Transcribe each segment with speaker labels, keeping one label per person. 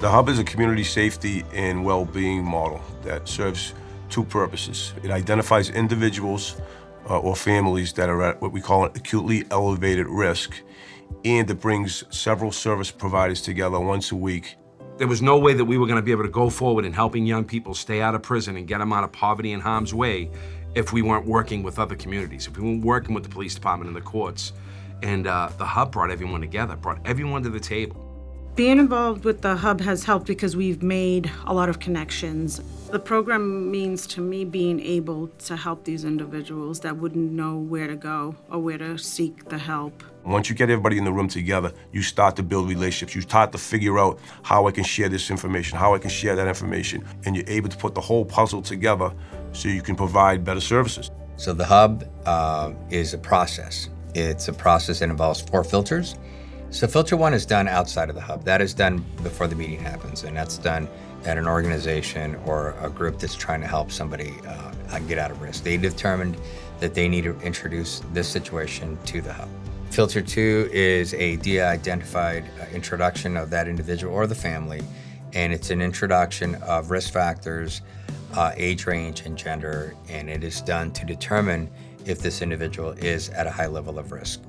Speaker 1: The Hub is a community safety and well-being model that serves two purposes. It identifies individuals or families that are at what we call an acutely elevated risk, and it brings several service providers together once a week.
Speaker 2: There was no way that we were going to be able to go forward in helping young people stay out of prison and get them out of poverty and harm's way if we weren't working with other communities, if we weren't working with the police department and the courts. And the Hub brought everyone together, brought everyone to the table.
Speaker 3: Being involved with the Hub has helped because we've made a lot of connections. The program means to me being able to help these individuals that wouldn't know where to go or where to seek the help.
Speaker 1: Once you get everybody in the room together, you start to build relationships. You start to figure out how I can share this information, how I can share that information, and you're able to put the whole puzzle together so you can provide better services.
Speaker 4: So the Hub is a process. It's a process that involves 4 filters. So filter 1 is done outside of the Hub. That is done before the meeting happens, and that's done at an organization or a group that's trying to help somebody get out of risk. They determined that they need to introduce this situation to the Hub. Filter 2 is a de-identified introduction of that individual or the family, and it's an introduction of risk factors, age range, and gender, and it is done to determine if this individual is at a high level of risk.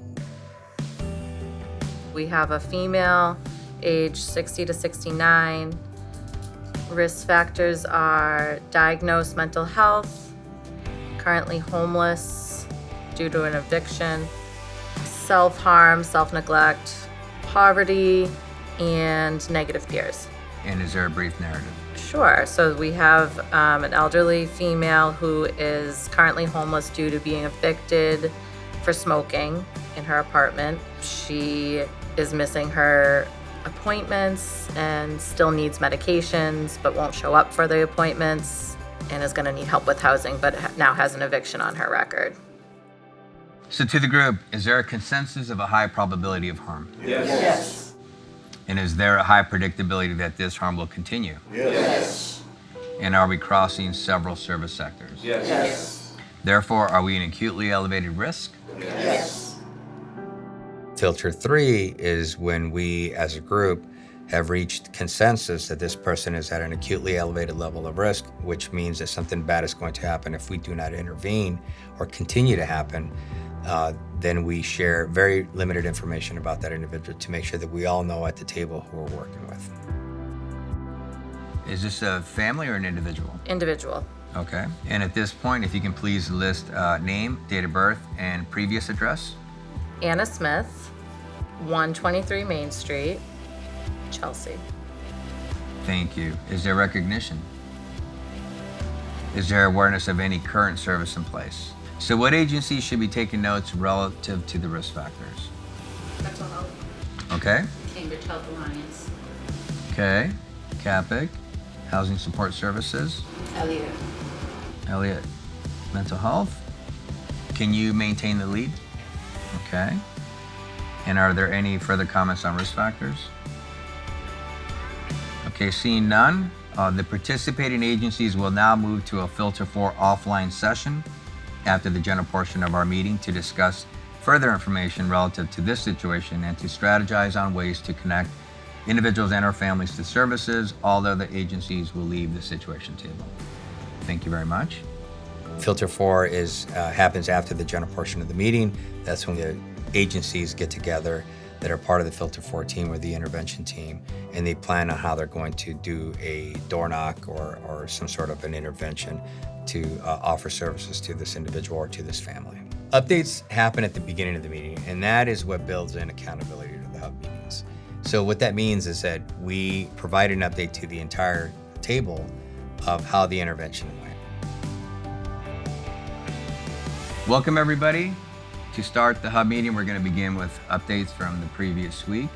Speaker 5: We have a female, age 60 to 69. Risk factors are diagnosed mental health, currently homeless due to an eviction, self-harm, self-neglect, poverty, and negative peers.
Speaker 4: And is there a brief narrative?
Speaker 5: Sure. So we have an elderly female who is currently homeless due to being evicted for smoking in her apartment. She is missing her appointments and still needs medications, but won't show up for the appointments and is going to need help with housing, but now has an eviction on her record.
Speaker 4: So to the group, is there a consensus of a high probability of harm?
Speaker 6: Yes.
Speaker 4: And is there a high predictability that this harm will continue?
Speaker 6: Yes.
Speaker 4: And are we crossing several service sectors?
Speaker 6: Yes.
Speaker 4: Therefore, are we in acutely elevated risk?
Speaker 6: Yes.
Speaker 4: Filter 3 is when we, as a group, have reached consensus that this person is at an acutely elevated level of risk, which means that something bad is going to happen if we do not intervene or continue to happen. Then we share very limited information about that individual to make sure that we all know at the table who we're working with. Is this a family or an individual?
Speaker 5: Individual.
Speaker 4: Okay. And at this point, if you can please list name, date of birth, and previous address.
Speaker 5: Anna Smith, 123 Main Street, Chelsea.
Speaker 4: Thank you. Is there recognition? Is there awareness of any current service in place? So what agencies should be taking notes relative to the risk factors?
Speaker 7: Mental Health.
Speaker 4: Okay.
Speaker 7: Cambridge Health Alliance.
Speaker 4: Okay. CAPIC, Housing Support Services. Elliott, Mental Health. Can you maintain the lead? Okay. And are there any further comments on risk factors? Okay, seeing none, the participating agencies will now move to a Filter 4 offline session after the general portion of our meeting to discuss further information relative to this situation and to strategize on ways to connect individuals and our families to services. All other agencies will leave the situation table. Thank you very much. Filter 4 happens after the general portion of the meeting. That's when the agencies get together that are part of the Filter 4 team or the intervention team, and they plan on how they're going to do a door knock or some sort of an intervention to offer services to this individual or to this family. Updates happen at the beginning of the meeting, and that is what builds in accountability to the Hub meetings. So what that means is that we provide an update to the entire table of how the intervention went. Welcome everybody. To start the Hub meeting, we're going to begin with updates from the previous week.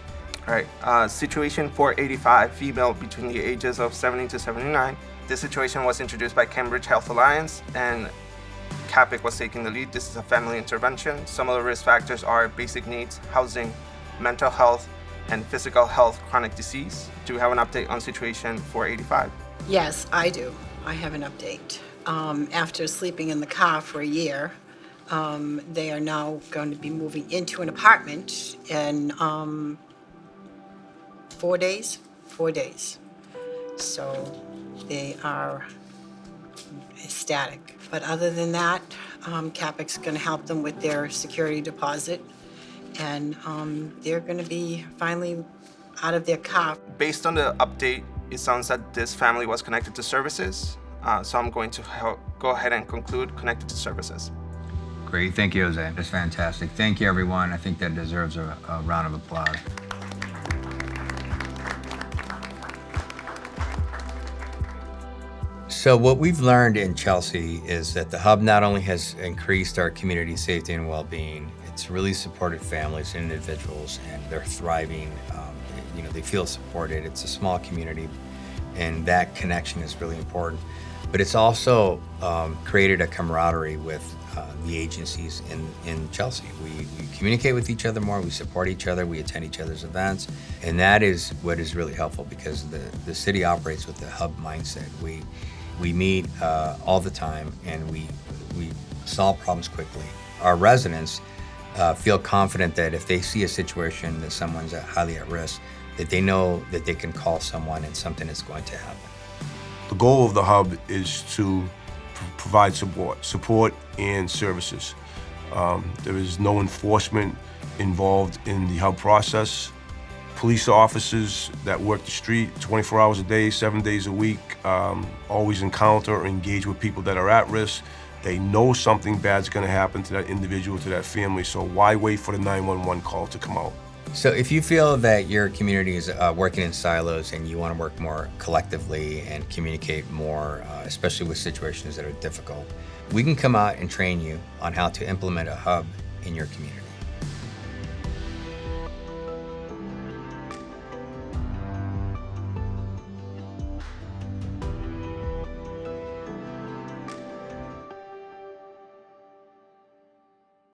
Speaker 8: All right, situation 485, female between the ages of 70 to 79. This situation was introduced by Cambridge Health Alliance, and CAPIC was taking the lead. This is a family intervention. Some of the risk factors are basic needs, housing, mental health, and physical health, chronic disease. Do we have an update on situation 485?
Speaker 6: Yes, I do. I have an update. After sleeping in the car for a year, they are now going to be moving into an apartment in 4 days. 4 days. so they are ecstatic. But other than that, CAPIC's going to help them with their security deposit, and they're going to be finally out of their car.
Speaker 8: Based on the update, it sounds that this family was connected to services, so I'm going to go ahead and conclude connected to services.
Speaker 4: Great, thank you, Jose. That's fantastic. Thank you, everyone. I think that deserves a round of applause. So what we've learned in Chelsea is that the Hub not only has increased our community safety and well-being, it's really supported families and individuals, and they're thriving. They feel supported. It's a small community, and that connection is really important. But it's also created a camaraderie with the agencies in Chelsea. We communicate with each other more, we support each other, we attend each other's events, and that is what is really helpful, because the city operates with the Hub mindset. We meet all the time, and we solve problems quickly. Our residents feel confident that if they see a situation that someone's highly at risk, that they know that they can call someone and something is going to happen.
Speaker 1: The goal of the Hub is to provide support and services. There is no enforcement involved in the Hub process. Police officers that work the street 24 hours a day, 7 days a week, always encounter or engage with people that are at risk. They know something bad's gonna happen to that individual, to that family, so why wait for the 911 call to come out?
Speaker 4: So if you feel that your community is working in silos and you want to work more collectively and communicate more, especially with situations that are difficult, we can come out and train you on how to implement a Hub in your community.